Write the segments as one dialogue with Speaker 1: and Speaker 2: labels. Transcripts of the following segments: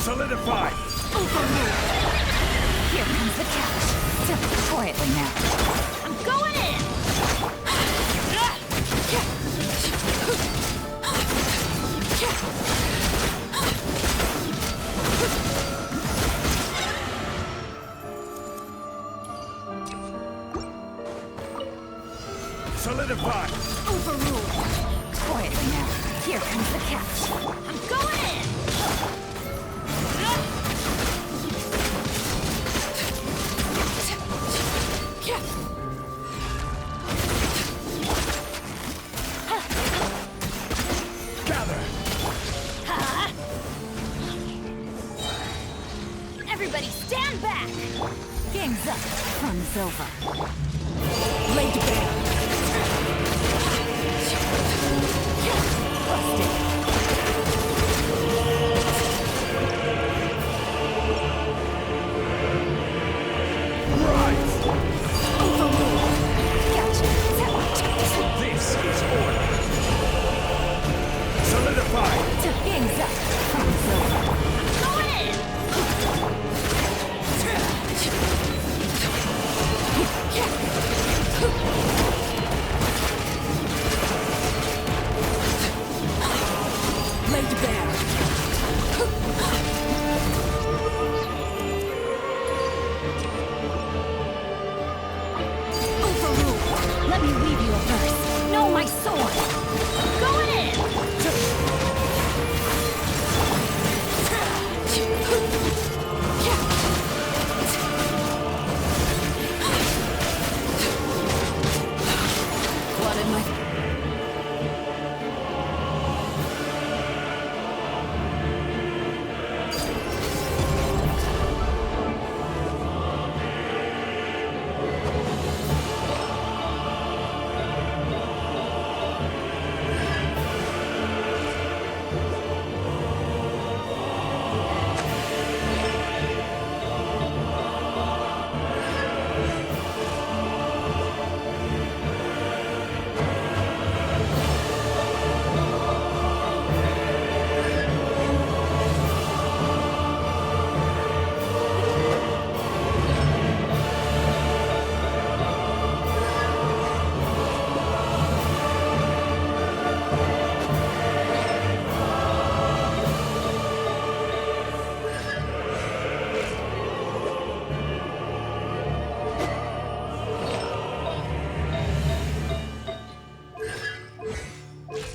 Speaker 1: Solidify!
Speaker 2: Overruled! Here comes the catch. Sit quietly now. I'm going in!
Speaker 1: Solidify!
Speaker 2: Overruled! Quietly now. Here comes the catch. I'm going in!
Speaker 1: Gather!
Speaker 2: Everybody stand back! Game's up. Fun's over. Laid to bear. Busted.
Speaker 1: Rise!
Speaker 2: Overruled. Gotcha.
Speaker 1: This is order! Solidify!
Speaker 2: Game's up. Fun's over. Going in! Laid bare. Overruled. Let me weave you a verse. Know my sword. Going in. Blood in my...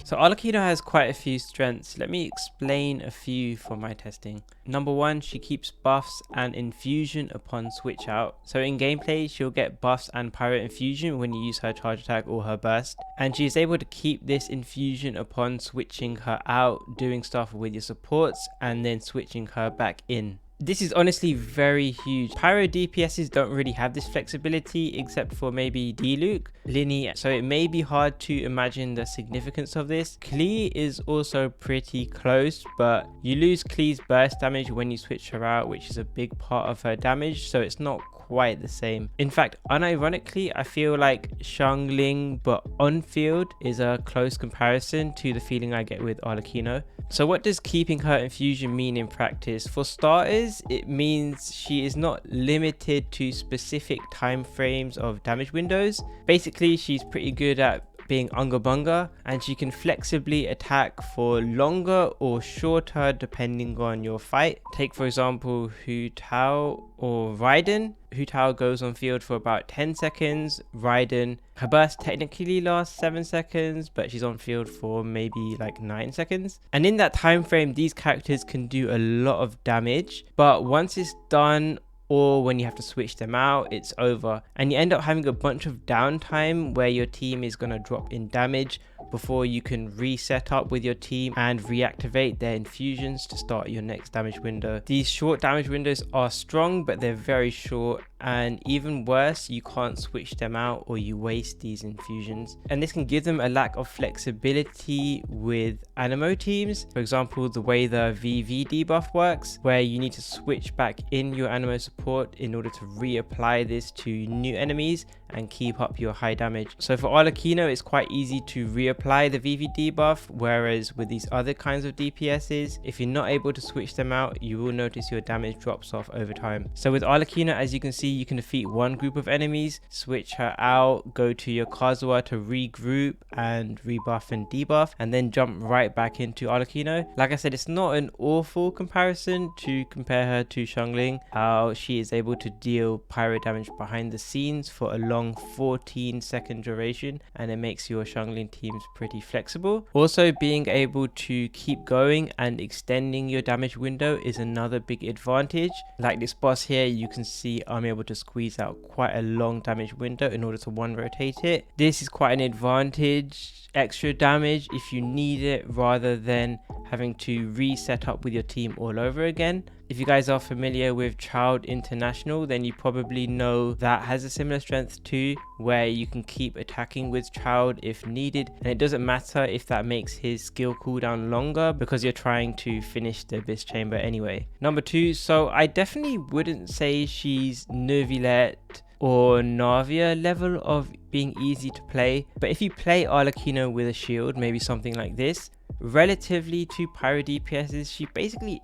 Speaker 3: So Arlecchino has quite a few strengths. Let me explain a few for my testing. Number one, she keeps buffs and infusion upon switch out. So in gameplay, she'll get buffs and pyro infusion when you use her charge attack or her burst. And she is able to keep this infusion upon switching her out, doing stuff with your supports, and then switching her back in. This is honestly very huge. Pyro DPSs don't really have this flexibility except for maybe D-Luke, Linny, so it may be hard to imagine the significance of this. Klee is also pretty close, but you lose Klee's burst damage when you switch her out, which is a big part of her damage, so it's not quite the same. In fact, unironically, I feel like Zhongli but on field is a close comparison to the feeling I get with Arlecchino. So what does keeping her infusion mean in practice? For starters, it means she is not limited to specific time frames of damage windows. Basically, she's pretty good at being Unga bunga, and she can flexibly attack for longer or shorter depending on your fight. Take for example Hu Tao or Raiden. Hu Tao goes on field for about 10 seconds. Raiden, her burst technically lasts 7 seconds, but she's on field for maybe like 9 seconds. And in that time frame, these characters can do a lot of damage, but once it's done, or when you have to switch them out, it's over. And you end up having a bunch of downtime where your team is going to drop in damage before you can reset up with your team and reactivate their infusions to start your next damage window. These short damage windows are strong, but they're very short and even worse, you can't switch them out or you waste these infusions. And this can give them a lack of flexibility with animo teams. For example, the way the VV debuff works, where you need to switch back in your animo support in order to reapply this to new enemies and keep up your high damage. So for Arlecchino, it's quite easy to reapply the VV debuff, whereas with these other kinds of DPSs, if you're not able to switch them out, you will notice your damage drops off over time. So with Arlecchino, as you can see, you can defeat one group of enemies, switch her out, go to your Kazuha to regroup and rebuff and debuff, and then jump right back into Arlecchino. Like I said, it's not an awful comparison to compare her to Zhongli, how she is able to deal pyro damage behind the scenes for a long 14-second duration, and it makes your Zhongli teams pretty flexible. Also, being able to keep going and extending your damage window is another big advantage. Like this boss here, you can see I'm able to squeeze out quite a long damage window in order to one rotate it. This is quite an advantage, extra damage if you need it, rather than having to reset up with your team all over again. If you guys are familiar with Child International, then you probably know that has a similar strength too, where you can keep attacking with Child if needed, and it doesn't matter if that makes his skill cooldown longer because you're trying to finish the Abyss Chamber anyway. Number 2, so I definitely wouldn't say she's Neuvillette or Navia level of being easy to play, but if you play Arlecchino with a shield, maybe something like this, relatively to Pyro DPSs, she basically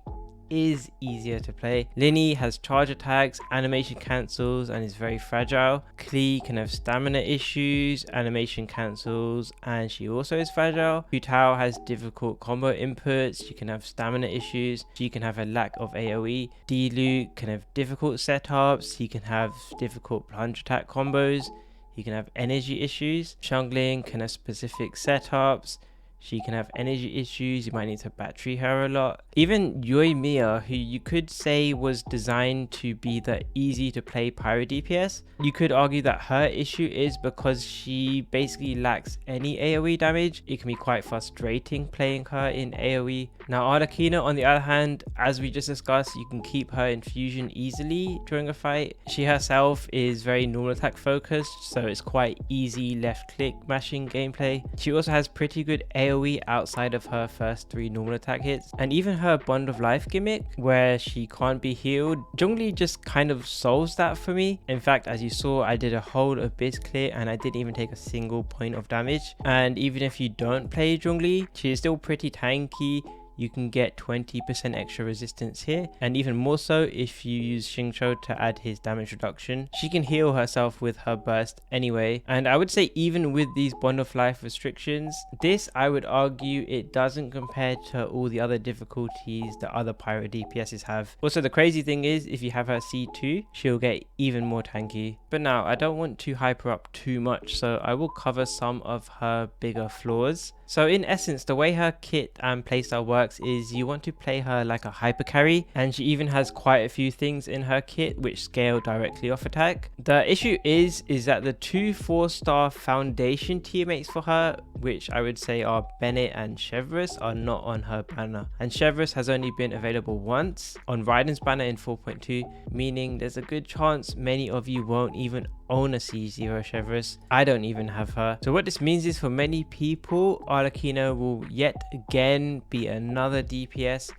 Speaker 3: is easier to play. Linny has charge attacks, animation cancels, and is very fragile. Klee can have stamina issues, animation cancels, and she also is fragile. Hutao has difficult combo inputs, she can have stamina issues, she can have a lack of AoE. Diluc can have difficult setups, he can have difficult plunge attack combos, he can have energy issues. Zhongli can have specific setups, she can have energy issues, you might need to battery her a lot. Even Yoimiya, who you could say was designed to be the easy to play Pyro DPS, you could argue that her issue is because she basically lacks any AoE damage. It can be quite frustrating playing her in AoE. Now Arlecchino, on the other hand, as we just discussed, you can keep her infusion easily during a fight. She herself is very normal attack focused, so it's quite easy left click mashing gameplay. She also has pretty good AoE outside of her first 3 normal attack hits, and even her Bond of Life gimmick where she can't be healed, Zhongli just kind of solves that for me. In fact, as you saw, I did a whole Abyss clear and I didn't even take a single point of damage. And even if you don't play Zhongli, she is still pretty tanky. You can get 20% extra resistance here, and even more so if you use Xingqiu to add his damage reduction. She can heal herself with her burst anyway, and I would say even with these Bond of Life restrictions, this I would argue it doesn't compare to all the other difficulties that other Pyro DPSs have. Also, the crazy thing is, if you have her C2, she'll get even more tanky. But now, I don't want to hype her up too much, so I will cover some of her bigger flaws. So in essence, the way her kit and playstyle works is you want to play her like a hyper carry, and she even has quite a few things in her kit which scale directly off attack. The issue is that the 2 4-star foundation teammates for her, which I would say are Bennett and Chevreuse, are not on her banner. And Chevreuse has only been available once on Raiden's banner in 4.2, meaning there's a good chance many of you won't even own a C0 Chevreuse. I don't even have her. So what this means is, for many people, Arlecchino will yet again be another DPS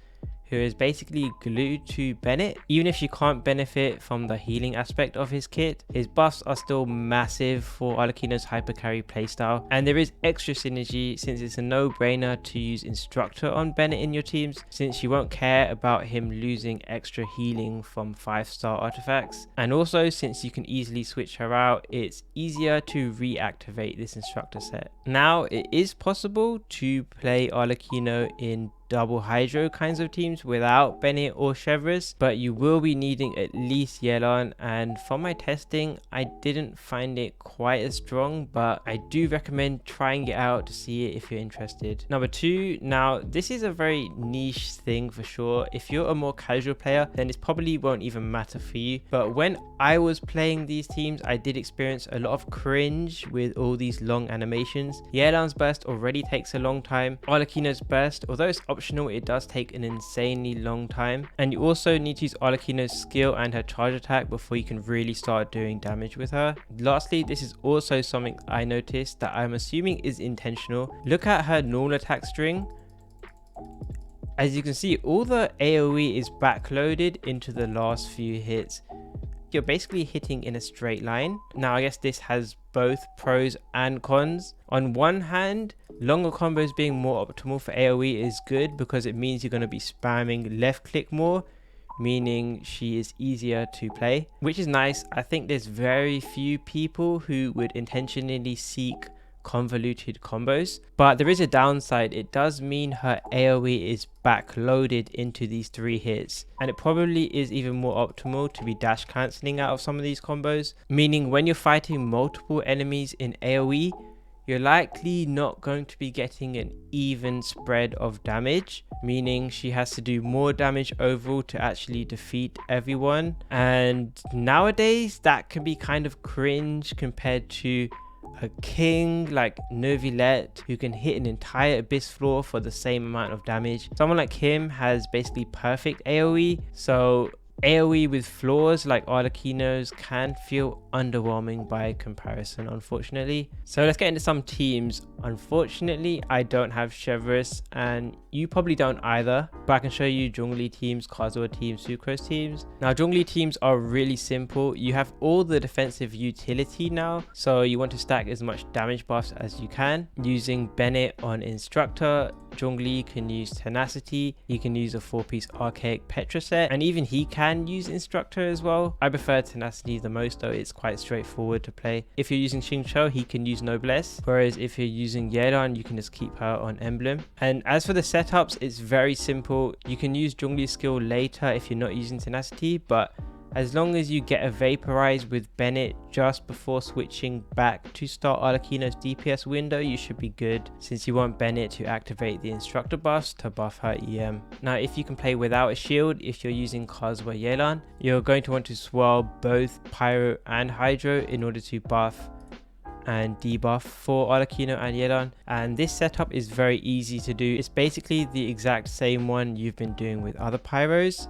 Speaker 3: who is basically glued to Bennett. Even if you can't benefit from the healing aspect of his kit, his buffs are still massive for Arlecchino's hyper carry playstyle, and there is extra synergy since it's a no-brainer to use Instructor on Bennett in your teams, since you won't care about him losing extra healing from 5-star artifacts. And also, since you can easily switch her out, it's easier to reactivate this Instructor set. Now, it is possible to play Arlecchino in double hydro kinds of teams without Bennett or Chevreuse, but you will be needing at least Yelan, and from my testing I didn't find it quite as strong, but I do recommend trying it out to see it if you're interested. Number 2, now this is a very niche thing for sure. If you're a more casual player, then this probably won't even matter for you, but when I was playing these teams, I did experience a lot of cringe with all these long animations. Yelan's burst already takes a long time. Arlecchino's burst, although it's optimized optional. It does take an insanely long time, and you also need to use Arlecchino's skill and her charge attack before you can really start doing damage with her. Lastly, this is also something I noticed that I'm assuming is intentional. Look at her normal attack string. As you can see, all the AoE is backloaded into the last few hits. You're basically hitting in a straight line. Now, I guess this has both pros and cons. On one hand, longer combos being more optimal for AoE is good because it means you're going to be spamming left click more, meaning she is easier to play, which is nice. I think there's very few people who would intentionally seek convoluted combos, but there is a downside. It does mean her AoE is backloaded into these 3 hits, and it probably is even more optimal to be dash cancelling out of some of these combos, meaning when you're fighting multiple enemies in AoE, you're likely not going to be getting an even spread of damage, meaning she has to do more damage overall to actually defeat everyone. And nowadays that can be kind of cringe compared to a king like Neuvillette who can hit an entire abyss floor for the same amount of damage. Someone like him has basically perfect AoE, so AoE with flaws like Arlecchino's can feel underwhelming by comparison, unfortunately. So let's get into some teams. Unfortunately, I don't have Chevreuse, and you probably don't either, but I can show you Zhongli teams, Kazuha teams, Sucrose teams. Now, Zhongli teams are really simple. You have all the defensive utility now, so you want to stack as much damage buffs as you can. Using Bennett on Instructor, Zhongli can use Tenacity, he can use a 4-piece Archaic Petra set, and even he can use Instructor as well. I prefer Tenacity the most though, it's quite straightforward to play. If you're using Xingqiu, he can use Noblesse, whereas if you're using Yelan, you can just keep her on Emblem. And as for the setups, it's very simple. You can use Zhongli's skill later if you're not using Tenacity, but as long as you get a Vaporize with Bennett just before switching back to start Arlecchino's DPS window, you should be good, since you want Bennett to activate the Instructor buffs to buff her EM. Now, if you can play without a shield, if you're using Kazuha Yelan, you're going to want to swirl both Pyro and Hydro in order to buff and debuff for Arlecchino and Yelan, and this setup is very easy to do. It's basically the exact same one you've been doing with other Pyros.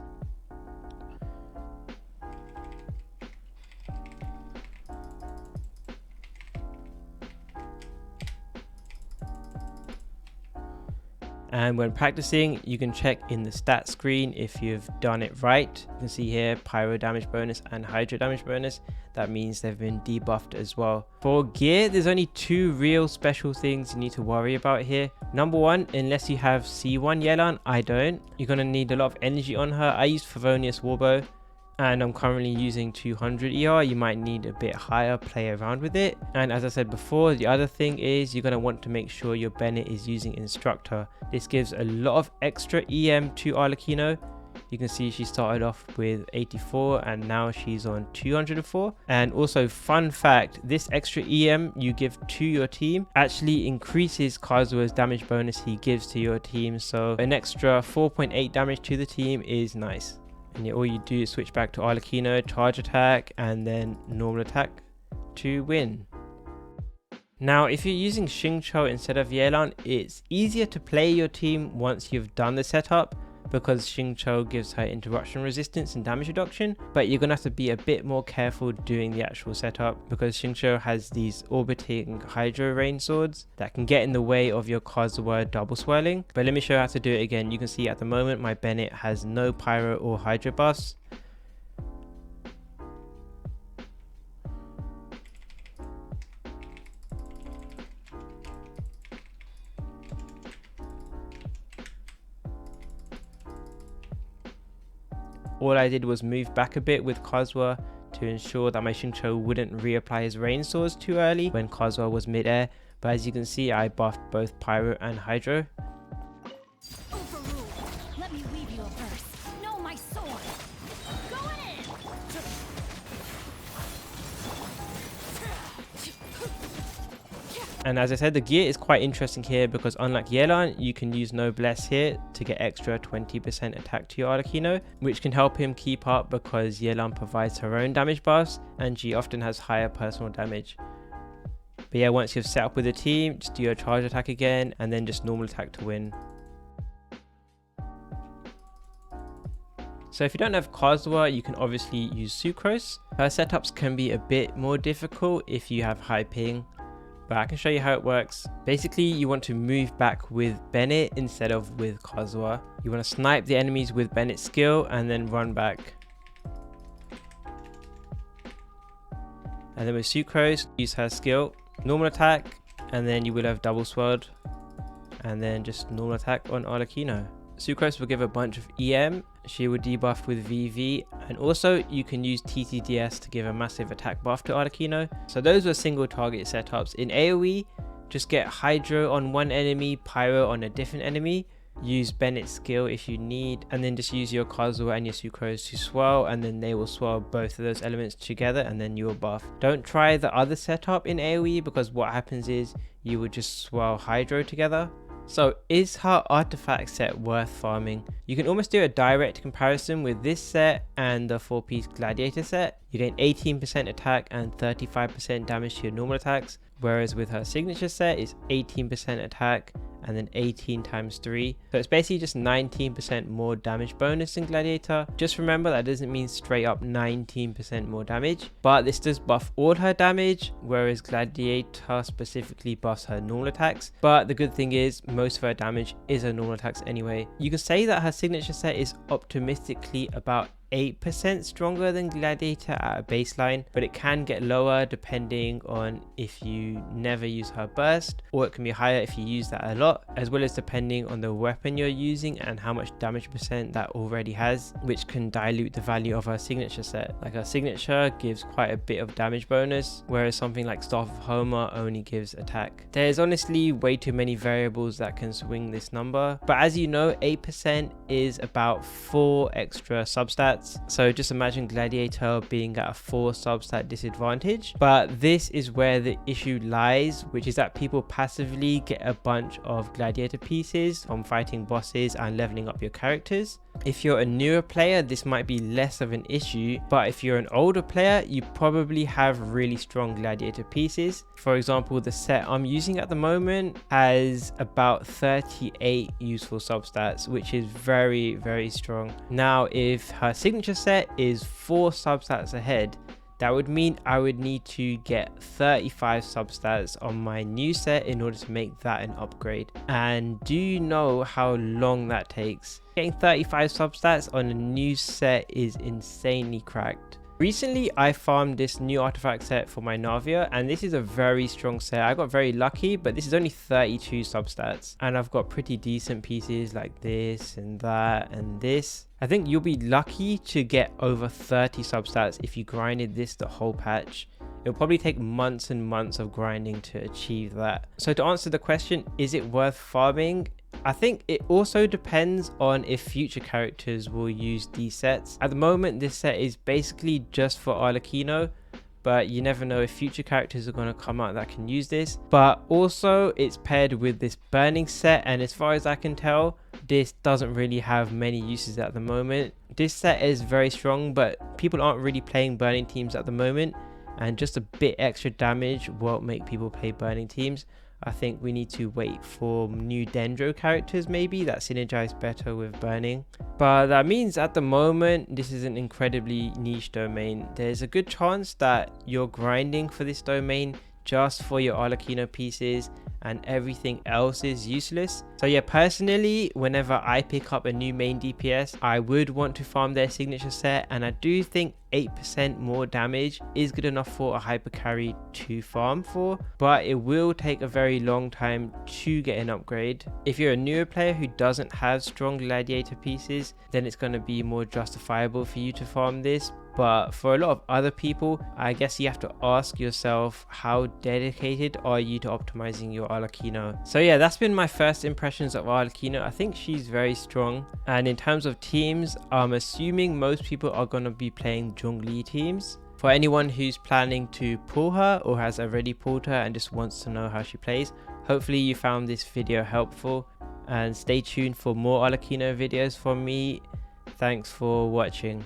Speaker 3: And when practicing, you can check in the stat screen if you've done it right. You can see here Pyro damage bonus and Hydro damage bonus. That means they've been debuffed as well. For gear, there's only 2 real special things you need to worry about here. Number 1, unless you have C1 Yelan, I don't. You're going to need a lot of energy on her. I used Favonius Warbow, and I'm currently using 200 ER. You might need a bit higher, play around with it. And as I said before, the other thing is you're going to want to make sure your Bennett is using Instructor. This gives a lot of extra EM to Arlecchino. You can see she started off with 84 and now she's on 204. And also, fun fact, this extra EM you give to your team actually increases Kazuha's damage bonus he gives to your team. So an extra 4.8 damage to the team is nice. And yeah, all you do is switch back to Arlecchino, charge attack, and then normal attack to win. Now, if you're using Xingqiu instead of Yelan, it's easier to play your team once you've done the setup, because Xingqiu gives her interruption resistance and damage reduction, but you're going to have to be a bit more careful doing the actual setup, because Xingqiu has these orbiting Hydro Rain swords that can get in the way of your Kazuha double swirling. But let me show you how to do it again. You can see at the moment my Bennett has no Pyro or Hydro buffs. All I did was move back a bit with Kazuha to ensure that my Xingqiu wouldn't reapply his rain swords too early when Kazuha was mid-air, but as you can see, I buffed both Pyro and Hydro.
Speaker 2: Overruled. Let me weave you a verse. Know my sword. Going in.
Speaker 3: And as I said, the gear is quite interesting here because unlike Yelan, you can use Noblesse here to get extra 20% attack to your Arlecchino, which can help him keep up because Yelan provides her own damage buffs and she often has higher personal damage. But yeah, once you've set up with the team, just do your charge attack again and then just normal attack to win. So if you don't have Kazuha, you can obviously use Sucrose. Her setups can be a bit more difficult if you have high ping, but I can show you how it works. Basically, you want to move back with Bennett instead of with Kazuha. You want to snipe the enemies with Bennett's skill and then run back. And then with Sucrose, use her skill, normal attack, and then you will have double swirled, and then just normal attack on Arlecchino. Sucrose will give a bunch of EM, she will debuff with VV, and also you can use TTDS to give a massive attack buff to Arlecchino. So those were single target setups. In AoE, just get Hydro on one enemy, Pyro on a different enemy, use Bennett's skill if you need, and then just use your Kazuha and your Sucrose to swirl, and then they will swirl both of those elements together and then you will buff. Don't try the other setup in AoE, because what happens is you will just swirl Hydro together. So is her artifact set worth farming? You can almost do a direct comparison with this set and the 4-piece Gladiator set. You gain 18% attack and 35% damage to your normal attacks, whereas with her signature set it's 18% attack and then 18 times 3. So it's basically just 19% more damage bonus than Gladiator. Just remember that doesn't mean straight up 19% more damage, but this does buff all her damage, whereas Gladiator specifically buffs her normal attacks. But the good thing is most of her damage is her normal attacks anyway. You can say that her signature set is optimistically about 8% stronger than Gladiator at a baseline, but it can get lower depending on if you never use her burst, or it can be higher if you use that a lot, as well as depending on the weapon you're using and how much damage percent that already has, which can dilute the value of her signature set. Like her signature gives quite a bit of damage bonus, whereas something like Staff of Homer only gives attack. There's honestly way too many variables that can swing this number, but as you know, 8% is about 4 extra substats. So just imagine Gladiator being at a 4 substat disadvantage. But this is where the issue lies, which is that people passively get a bunch of Gladiator pieces from fighting bosses and leveling up your characters. If you're a newer player, this might be less of an issue, but if you're an older player, you probably have really strong Gladiator pieces. For example, the set I'm using at the moment has about 38 useful substats, which is very, very strong. Now, if her signature set is 4 substats ahead, that would mean I would need to get 35 substats on my new set in order to make that an upgrade. And do you know how long that takes? Getting 35 substats on a new set is insanely cracked. Recently, I farmed this new artifact set for my Navia, and this is a very strong set. I got very lucky, but this is only 32 substats, and I've got pretty decent pieces like this and that and this. I think you'll be lucky to get over 30 substats if you grinded this the whole patch. It'll probably take months and months of grinding to achieve that. So to answer the question, is it worth farming? I think it also depends on if future characters will use these sets. At the moment, this set is basically just for Arlecchino, but you never know if future characters are going to come out that can use this. But also it's paired with this burning set, and as far as I can tell, this doesn't really have many uses at the moment. This set is very strong, but people aren't really playing burning teams at the moment, and just a bit extra damage won't make people play burning teams. I think we need to wait for new Dendro characters maybe that synergize better with burning. But that means at the moment this is an incredibly niche domain. There's a good chance that you're grinding for this domain just for your Arlecchino pieces and everything else is useless. So yeah, personally, whenever I pick up a new main DPS, I would want to farm their signature set, and I do think 8% more damage is good enough for a hyper carry to farm for, but it will take a very long time to get an upgrade. If you're a newer player who doesn't have strong Gladiator pieces, then it's going to be more justifiable for you to farm this. But for a lot of other people, I guess you have to ask yourself, how dedicated are you to optimizing your Arlecchino? So yeah, that's been my first impressions of Arlecchino. I think she's very strong. And in terms of teams, I'm assuming most people are going to be playing Zhongli teams. For anyone who's planning to pull her or has already pulled her and just wants to know how she plays, hopefully you found this video helpful, and stay tuned for more Arlecchino videos from me. Thanks for watching.